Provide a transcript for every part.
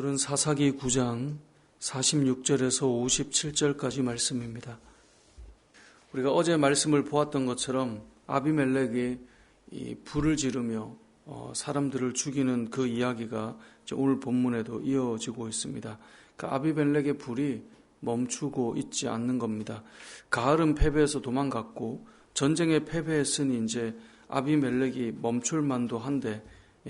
오늘은 사사기 9장 46절에서 57절까지 말씀입니다. 우리가 어제 말씀을 보았던 것처럼 아비멜렉이 이 불을 지르며 사람들을 죽이는 그 이야기가 오늘 본문에도 이어지고 있습니다. 그 아비멜렉의 불이 멈추고 있지 않는 겁니다. 가을은 패배해서 도망갔고 전쟁에 패배했으니 이제 아비멜렉이 멈출 만도 한데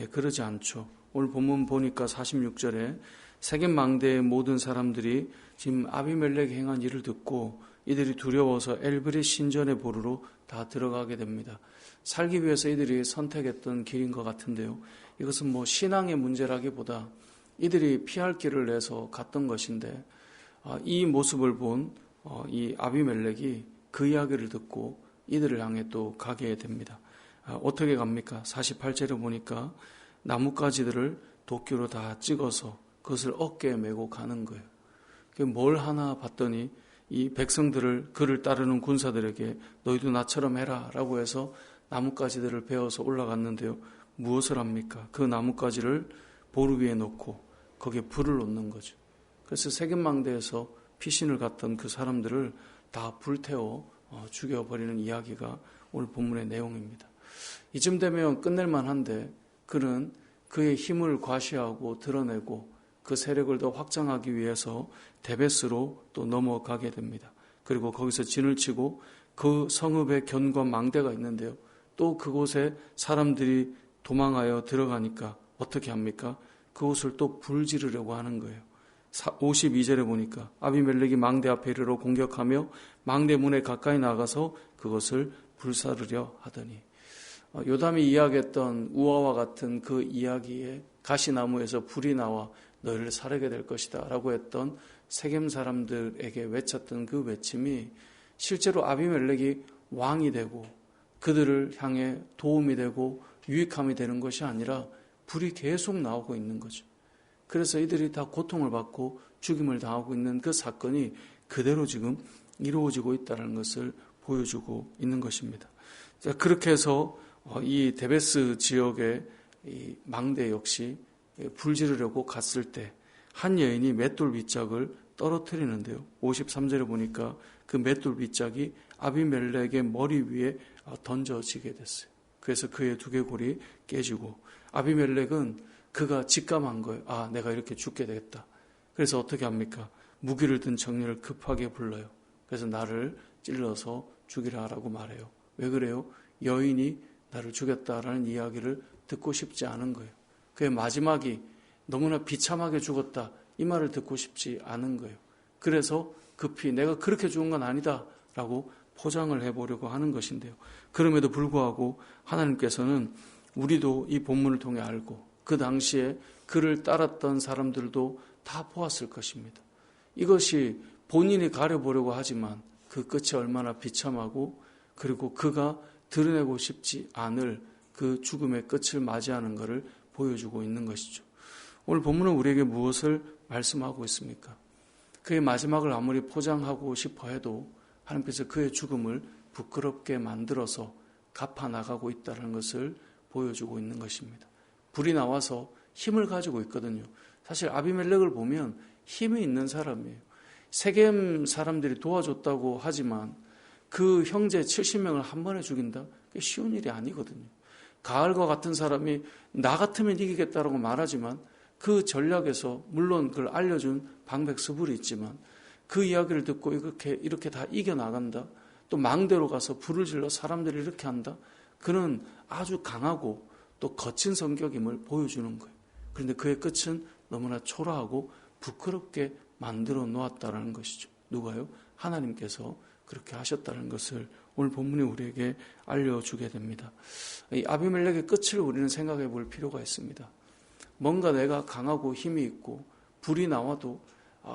그러지 않죠. 오늘 본문 보니까 46절에 세겜 망대의 모든 사람들이 지금 아비멜렉이 행한 일을 듣고 이들이 두려워서 엘브릿 신전의 보루로 다 들어가게 됩니다. 살기 위해서 이들이 선택했던 길인 것 같은데요. 이것은 신앙의 문제라기보다 이들이 피할 길을 내서 갔던 것인데 이 모습을 본 이 아비멜렉이 그 이야기를 듣고 이들을 향해 또 가게 됩니다. 어떻게 갑니까? 48절에 보니까 나뭇가지들을 도끼로 다 찍어서 그것을 어깨에 메고 가는 거예요. 뭘 하나 봤더니 이 백성들을 그를 따르는 군사들에게 너희도 나처럼 해라 라고 해서 나뭇가지들을 베어서 올라갔는데요. 무엇을 합니까? 그 나뭇가지를 보루 위에 놓고 거기에 불을 놓는 거죠. 그래서 세겜망대에서 피신을 갔던 그 사람들을 다 불태워 죽여버리는 이야기가 오늘 본문의 내용입니다. 이쯤 되면 끝낼만 한데 그는 그의 힘을 과시하고 드러내고 그 세력을 더 확장하기 위해서 데베스로 또 넘어가게 됩니다. 그리고 거기서 진을 치고 그 성읍에 견과 망대가 있는데요. 또 그곳에 사람들이 도망하여 들어가니까 어떻게 합니까? 그곳을 또 불지르려고 하는 거예요. 52절에 보니까 아비멜렉이 망대 앞에 이르러 공격하며 망대 문에 가까이 나가서 그것을 불사르려 하더니 요담이 이야기했던 우화와 같은 그 이야기에 가시나무에서 불이 나와 너희를 사르게 될 것이다 라고 했던 세겜 사람들에게 외쳤던 그 외침이 실제로 아비멜렉이 왕이 되고 그들을 향해 도움이 되고 유익함이 되는 것이 아니라 불이 계속 나오고 있는 거죠. 그래서 이들이 다 고통을 받고 죽임을 당하고 있는 그 사건이 그대로 지금 이루어지고 있다는 것을 보여주고 있는 것입니다. 자, 그렇게 해서 이 데베스 지역의 이 망대 역시 불 지르려고 갔을 때 한 여인이 맷돌 빗짝을 떨어뜨리는데요. 53절에 보니까 그 맷돌 빗짝이 아비멜렉의 머리 위에 던져지게 됐어요. 그래서 그의 두개골이 깨지고 아비멜렉은 그가 직감한 거예요. 내가 이렇게 죽게 되겠다. 그래서 어떻게 합니까? 무기를 든 청년을 급하게 불러요. 그래서 나를 찔러서 죽이라라고 말해요. 왜 그래요? 여인이 나를 죽였다라는 이야기를 듣고 싶지 않은 거예요. 그의 마지막이 너무나 비참하게 죽었다. 이 말을 듣고 싶지 않은 거예요. 그래서 급히 내가 그렇게 죽은 건 아니다 라고 포장을 해보려고 하는 것인데요. 그럼에도 불구하고 하나님께서는 우리도 이 본문을 통해 알고 그 당시에 그를 따랐던 사람들도 다 보았을 것입니다. 이것이 본인이 가려보려고 하지만 그 끝이 얼마나 비참하고 그리고 그가 드러내고 싶지 않을 그 죽음의 끝을 맞이하는 것을 보여주고 있는 것이죠. 오늘 본문은 우리에게 무엇을 말씀하고 있습니까? 그의 마지막을 아무리 포장하고 싶어 해도 하나님께서 그의 죽음을 부끄럽게 만들어서 갚아나가고 있다는 것을 보여주고 있는 것입니다. 불이 나와서 힘을 가지고 있거든요. 사실 아비멜렉을 보면 힘이 있는 사람이에요. 세겜 사람들이 도와줬다고 하지만 그 형제 70명을 한 번에 죽인다? 그게 쉬운 일이 아니거든요. 가을과 같은 사람이 나 같으면 이기겠다라고 말하지만 그 전략에서 물론 그걸 알려준 방백스불이 있지만 그 이야기를 듣고 이렇게 다 이겨나간다. 또 망대로 가서 불을 질러 사람들이 이렇게 한다. 그는 아주 강하고 또 거친 성격임을 보여주는 거예요. 그런데 그의 끝은 너무나 초라하고 부끄럽게 만들어 놓았다는 것이죠. 누가요? 하나님께서 그렇게 하셨다는 것을 오늘 본문이 우리에게 알려주게 됩니다. 이 아비멜렉의 끝을 우리는 생각해 볼 필요가 있습니다. 뭔가 내가 강하고 힘이 있고 불이 나와도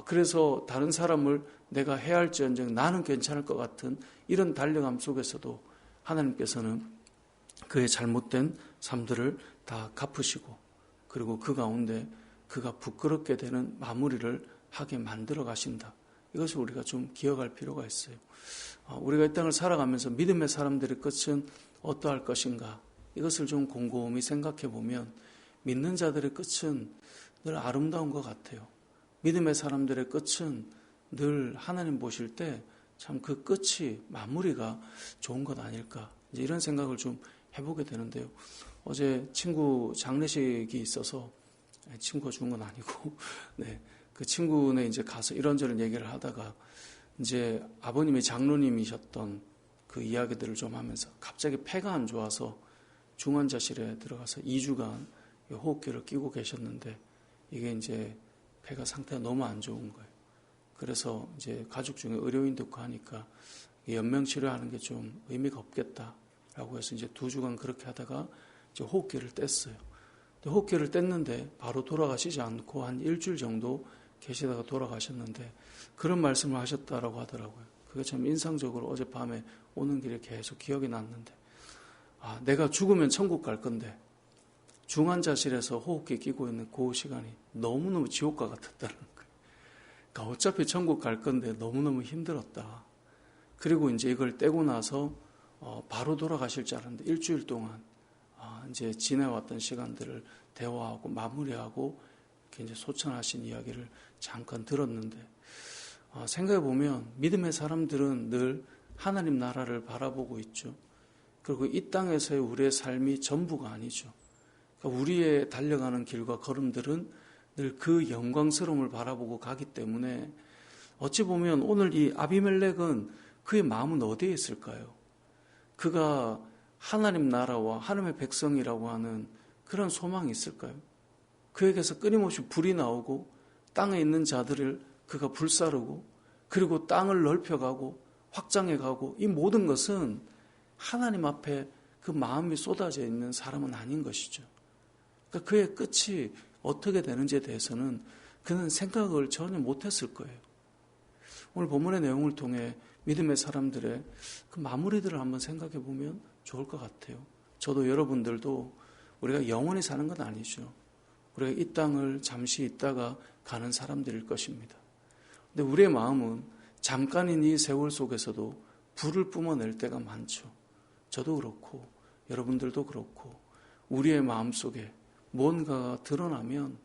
그래서 다른 사람을 내가 해할지언정 나는 괜찮을 것 같은 이런 달려감 속에서도 하나님께서는 그의 잘못된 삶들을 다 갚으시고 그리고 그 가운데 그가 부끄럽게 되는 마무리를 하게 만들어 가신다. 이것을 우리가 좀 기억할 필요가 있어요. 우리가 이 땅을 살아가면서 믿음의 사람들의 끝은 어떠할 것인가 이것을 좀 곰곰이 생각해 보면 믿는 자들의 끝은 늘 아름다운 것 같아요. 믿음의 사람들의 끝은 늘 하나님 보실 때 참 그 끝이 마무리가 좋은 것 아닐까 이제 이런 생각을 좀 해보게 되는데요. 어제 친구 장례식이 있어서 친구가 죽은 건 아니고 네, 그 친구네 이제 가서 이런저런 얘기를 하다가 이제 아버님이 장로님이셨던 그 이야기들을 좀 하면서 갑자기 폐가 안 좋아서 중환자실에 들어가서 2주간 호흡기를 끼고 계셨는데 이게 이제 폐가 상태가 너무 안 좋은 거예요. 그래서 이제 가족 중에 의료인도 있고 하니까 연명 치료하는 게 좀 의미가 없겠다라고 해서 이제 2주간 그렇게 하다가 이제 호흡기를 뗐어요. 호흡기를 뗐는데 바로 돌아가시지 않고 한 일주일 정도 계시다가 돌아가셨는데 그런 말씀을 하셨다라고 하더라고요. 그게 참 인상적으로 어젯밤에 오는 길에 계속 기억이 났는데 내가 죽으면 천국 갈 건데 중환자실에서 호흡기 끼고 있는 그 시간이 너무너무 지옥과 같았다는 거예요. 그러니까 어차피 천국 갈 건데 너무너무 힘들었다. 그리고 이제 이걸 떼고 나서 바로 돌아가실 줄 알았는데 일주일 동안 이제 지내왔던 시간들을 대화하고 마무리하고 이렇게 이제 소천하신 이야기를 잠깐 들었는데 생각해 보면 믿음의 사람들은 늘 하나님 나라를 바라보고 있죠. 그리고 이 땅에서의 우리의 삶이 전부가 아니죠. 그러니까 우리의 달려가는 길과 걸음들은 늘 그 영광스러움을 바라보고 가기 때문에 어찌 보면 오늘 이 아비멜렉은 그의 마음은 어디에 있을까요? 그가 하나님 나라와 하나님의 백성이라고 하는 그런 소망이 있을까요? 그에게서 끊임없이 불이 나오고 땅에 있는 자들을 그가 불사르고 그리고 땅을 넓혀가고 확장해가고 이 모든 것은 하나님 앞에 그 마음이 쏟아져 있는 사람은 아닌 것이죠. 그러니까 그의 끝이 어떻게 되는지에 대해서는 그는 생각을 전혀 못했을 거예요. 오늘 본문의 내용을 통해 믿음의 사람들의 그 마무리들을 한번 생각해 보면 좋을 것 같아요. 저도 여러분들도 우리가 영원히 사는 건 아니죠. 우리가 이 땅을 잠시 있다가 가는 사람들일 것입니다. 근데 우리의 마음은 잠깐인 이 세월 속에서도 불을 뿜어낼 때가 많죠. 저도 그렇고 여러분들도 그렇고 우리의 마음 속에 뭔가가 드러나면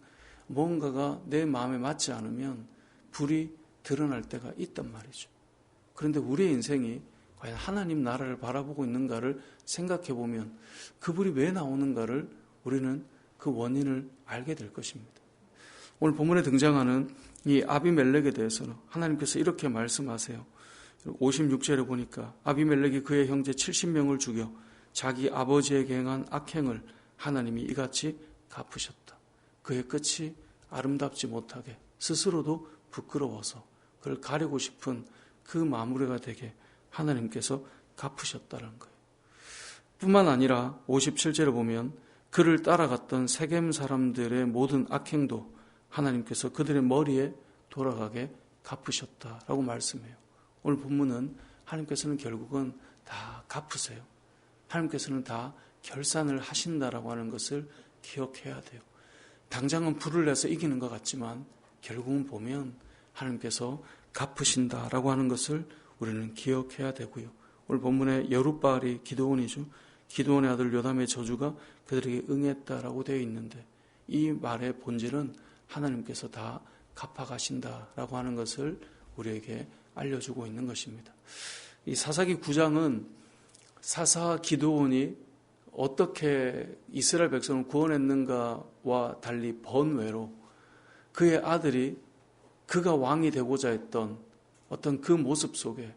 뭔가가 내 마음에 맞지 않으면 불이 드러날 때가 있단 말이죠. 그런데 우리의 인생이 과연 하나님 나라를 바라보고 있는가를 생각해 보면 그 불이 왜 나오는가를 우리는 그 원인을 알게 될 것입니다. 오늘 본문에 등장하는 이 아비멜렉에 대해서는 하나님께서 이렇게 말씀하세요. 56절에 보니까 아비멜렉이 그의 형제 70명을 죽여 자기 아버지에게 행한 악행을 하나님이 이같이 갚으셨다. 그의 끝이 아름답지 못하게 스스로도 부끄러워서 그를 가리고 싶은 그 마무리가 되게 하나님께서 갚으셨다는 거예요. 뿐만 아니라 57절에 보면 그를 따라갔던 세겜 사람들의 모든 악행도 하나님께서 그들의 머리에 돌아가게 갚으셨다라고 말씀해요. 오늘 본문은 하나님께서는 결국은 다 갚으세요. 하나님께서는 다 결산을 하신다라고 하는 것을 기억해야 돼요. 당장은 불을 내서 이기는 것 같지만 결국은 보면 하나님께서 갚으신다라고 하는 것을 우리는 기억해야 되고요. 오늘 본문에 여룻바알이 기드온이죠. 기드온의 아들 요담의 저주가 그들에게 응했다라고 되어 있는데 이 말의 본질은 하나님께서 다 갚아가신다라고 하는 것을 우리에게 알려주고 있는 것입니다. 이 사사기 9장은 사사 기드온이 어떻게 이스라엘 백성을 구원했는가와 달리 번외로 그의 아들이 그가 왕이 되고자 했던 어떤 그 모습 속에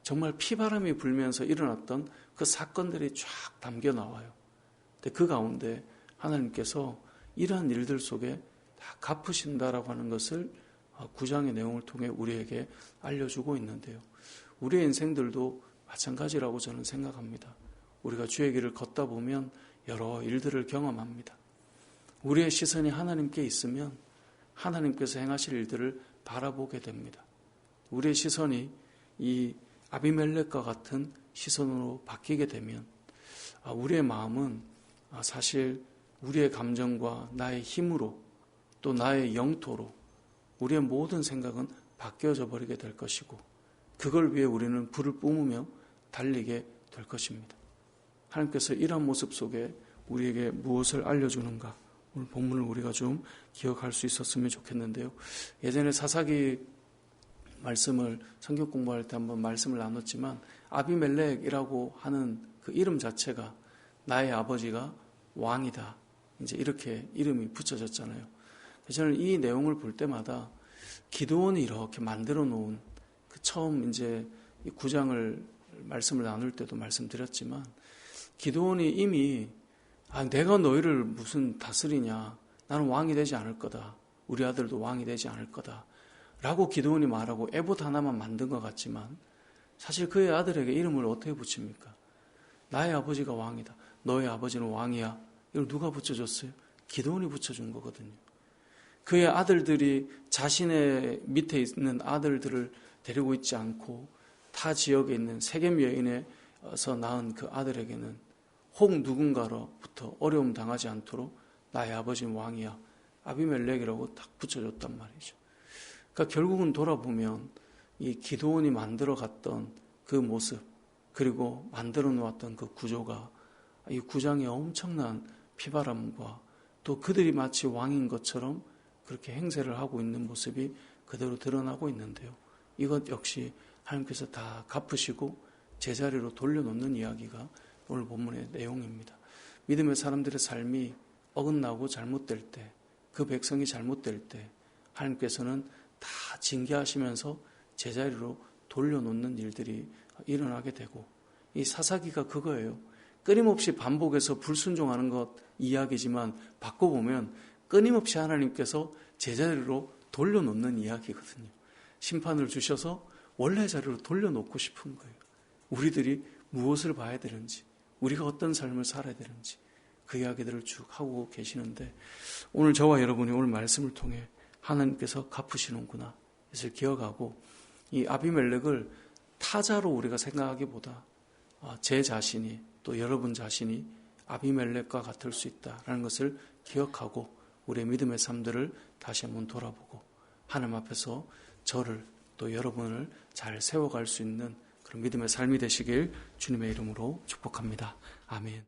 정말 피바람이 불면서 일어났던 그 사건들이 쫙 담겨 나와요. 근데 그 가운데 하나님께서 이러한 일들 속에 다 갚으신다라고 하는 것을 9장의 내용을 통해 우리에게 알려주고 있는데요. 우리의 인생들도 마찬가지라고 저는 생각합니다. 우리가 주의 길을 걷다 보면 여러 일들을 경험합니다. 우리의 시선이 하나님께 있으면 하나님께서 행하실 일들을 바라보게 됩니다. 우리의 시선이 이 아비멜렉과 같은 시선으로 바뀌게 되면 우리의 마음은 사실 우리의 감정과 나의 힘으로 또 나의 영토로 우리의 모든 생각은 바뀌어져 버리게 될 것이고 그걸 위해 우리는 불을 뿜으며 달리게 될 것입니다. 하나님께서 이러한 모습 속에 우리에게 무엇을 알려주는가 오늘 본문을 우리가 좀 기억할 수 있었으면 좋겠는데요. 예전에 사사기 말씀을 성경 공부할 때 한번 말씀을 나눴지만 아비멜렉이라고 하는 그 이름 자체가 나의 아버지가 왕이다. 이제 이렇게 이름이 붙여졌잖아요. 저는 이 내용을 볼 때마다 기드온이 이렇게 만들어 놓은 그 처음 이제 이 9장을 말씀을 나눌 때도 말씀드렸지만 기드온이 이미 내가 너희를 무슨 다스리냐, 나는 왕이 되지 않을 거다, 우리 아들도 왕이 되지 않을 거다 라고 기드온이 말하고 에봇 하나만 만든 것 같지만 사실 그의 아들에게 이름을 어떻게 붙입니까? 나의 아버지가 왕이다, 너의 아버지는 왕이야. 이걸 누가 붙여줬어요? 기드온이 붙여준 거거든요. 그의 아들들이 자신의 밑에 있는 아들들을 데리고 있지 않고 타 지역에 있는 세겜 여인에서 낳은 그 아들에게는 혹 누군가로부터 어려움 당하지 않도록 나의 아버지는 왕이야, 아비멜렉이라고 딱 붙여줬단 말이죠. 그러니까 결국은 돌아보면 이 기드온이 만들어갔던 그 모습, 그리고 만들어 놓았던 그 구조가 이 9장의 엄청난 피바람과 또 그들이 마치 왕인 것처럼 그렇게 행세를 하고 있는 모습이 그대로 드러나고 있는데요. 이것 역시 하나님께서 다 갚으시고 제자리로 돌려놓는 이야기가 오늘 본문의 내용입니다. 믿음의 사람들의 삶이 어긋나고 잘못될 때, 그 백성이 잘못될 때 하나님께서는 다 징계하시면서 제자리로 돌려놓는 일들이 일어나게 되고, 이 사사기가 그거예요. 끊임없이 반복해서 불순종하는 것 이야기지만 바꿔보면 끊임없이 하나님께서 제자리로 돌려놓는 이야기거든요. 심판을 주셔서 원래 자리로 돌려놓고 싶은 거예요. 우리들이 무엇을 봐야 되는지, 우리가 어떤 삶을 살아야 되는지 그 이야기들을 쭉 하고 계시는데, 오늘 저와 여러분이 오늘 말씀을 통해 하나님께서 갚으시는구나 이것을 기억하고, 이 아비멜렉을 타자로 우리가 생각하기보다 제 자신이, 또 여러분 자신이 아비멜렉과 같을 수 있다라는 것을 기억하고 우리의 믿음의 삶들을 다시 한번 돌아보고 하나님 앞에서 저를 또 여러분을 잘 세워갈 수 있는 그런 믿음의 삶이 되시길 주님의 이름으로 축복합니다. 아멘.